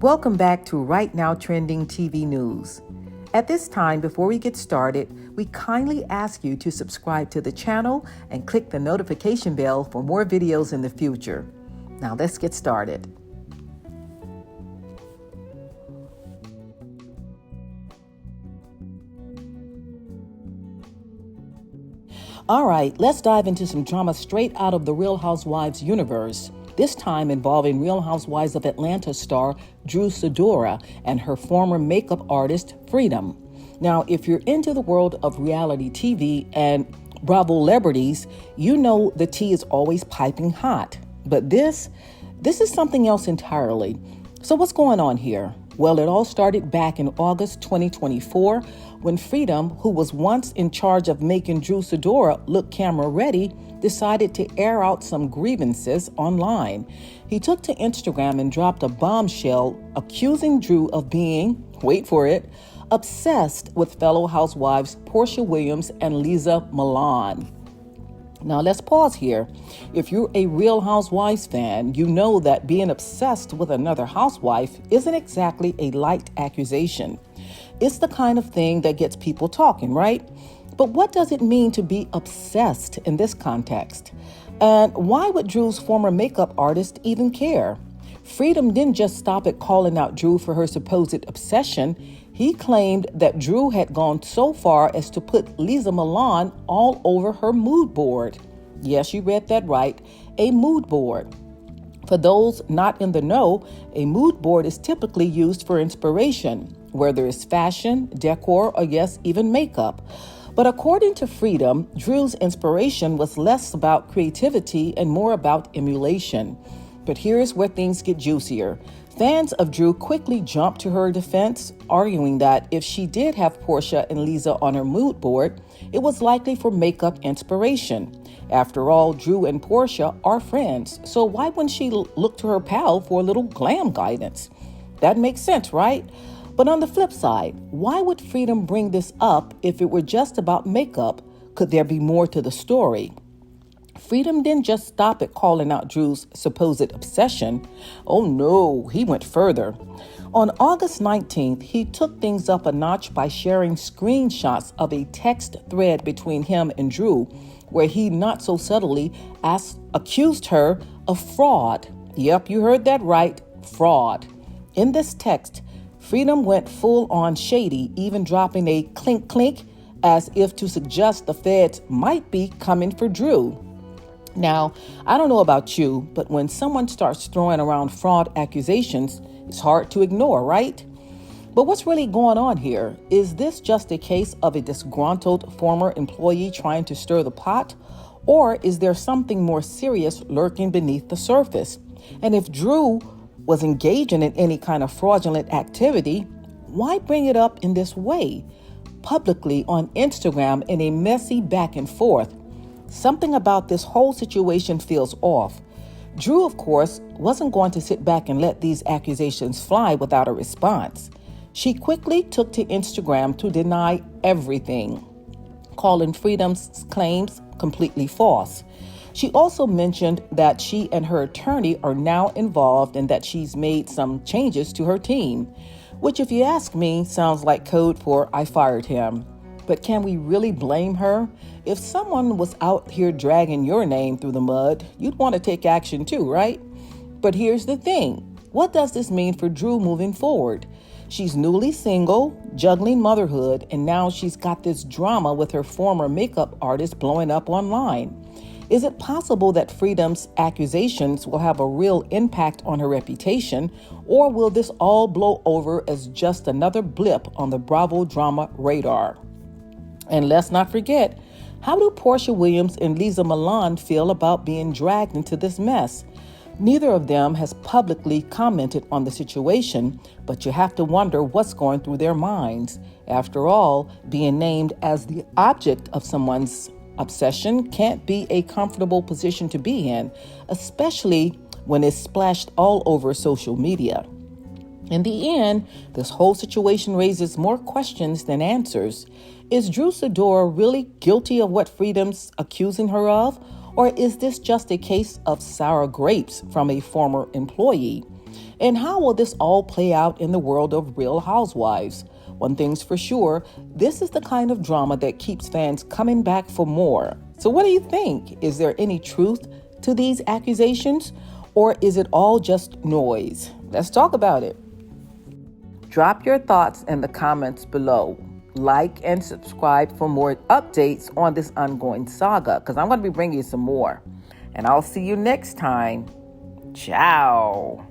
Welcome back to Right Now Trending TV News. At this time, before we get started, we kindly ask you to subscribe to the channel and click the notification bell for more videos in the future. Now let's get started. All right, let's dive into some drama straight out of the Real Housewives universe. This time involving Real Housewives of Atlanta star Drew Sidora and her former makeup artist Freedom. Now, if you're into the world of reality TV and Bravo celebrities, you know the tea is always piping hot. But this is something else entirely. So what's going on here? Well, it all started back in August 2024 when Freedom, who was once in charge of making Drew Sidora look camera ready, decided to air out some grievances online. He took to Instagram and dropped a bombshell accusing Drew of being, wait for it, obsessed with fellow housewives Porsha Williams and Lesa Milan. Now let's pause here. If you're a Real Housewives fan, you know that being obsessed with another housewife isn't exactly a light accusation. It's the kind of thing that gets people talking, right? But what does it mean to be obsessed in this context? And why would Drew's former makeup artist even care? Freedom didn't just stop at calling out Drew for her supposed obsession. He claimed that Drew had gone so far as to put Lesa Milan all over her mood board. Yes, you read that right, a mood board. For those not in the know, a mood board is typically used for inspiration, whether it's fashion, decor, or yes, even makeup. But according to Freedom, Drew's inspiration was less about creativity and more about emulation. But here's where things get juicier. Fans of Drew quickly jumped to her defense, arguing that if she did have Porsha and Lesa on her mood board, it was likely for makeup inspiration. After all, Drew and Porsha are friends, so why wouldn't she look to her pal for a little glam guidance? That makes sense, right? But on the flip side, why would Freedom bring this up if it were just about makeup? Could there be more to the story? Freedom didn't just stop at calling out Drew's supposed obsession. Oh no, he went further. On August 19th, he took things up a notch by sharing screenshots of a text thread between him and Drew, where he not so subtly accused her of fraud. Yep, you heard that right, fraud. In this text, Freedom went full on shady, even dropping a clink clink as if to suggest the feds might be coming for Drew. Now, I don't know about you, but when someone starts throwing around fraud accusations, it's hard to ignore, right? But what's really going on here? Is this just a case of a disgruntled former employee trying to stir the pot? Or is there something more serious lurking beneath the surface? And if Drew was engaging in any kind of fraudulent activity, why bring it up in this way, publicly on Instagram in a messy back and forth? Something about this whole situation feels off. Drew, of course, wasn't going to sit back and let these accusations fly without a response. She quickly took to Instagram to deny everything, calling Freedom's claims completely false. She also mentioned that she and her attorney are now involved and that she's made some changes to her team, which, if you ask me, sounds like code for I fired him. But can we really blame her? If someone was out here dragging your name through the mud, you'd want to take action too, right? But here's the thing. What does this mean for Drew moving forward? She's newly single, juggling motherhood, and now she's got this drama with her former makeup artist blowing up online. Is it possible that Freedom's accusations will have a real impact on her reputation, or will this all blow over as just another blip on the Bravo drama radar? And let's not forget, how do Porsha Williams and Lesa Milan feel about being dragged into this mess? Neither of them has publicly commented on the situation, but you have to wonder what's going through their minds. After all, being named as the object of someone's obsession can't be a comfortable position to be in, especially when it's splashed all over social media. In the end, this whole situation raises more questions than answers. Is Drew Sidora really guilty of what Freedom's accusing her of? Or is this just a case of sour grapes from a former employee? And how will this all play out in the world of Real Housewives? One thing's for sure, this is the kind of drama that keeps fans coming back for more. So what do you think? Is there any truth to these accusations? Or is it all just noise? Let's talk about it. Drop your thoughts in the comments below. Like and subscribe for more updates on this ongoing saga, because I'm going to be bringing you some more. And I'll see you next time. Ciao.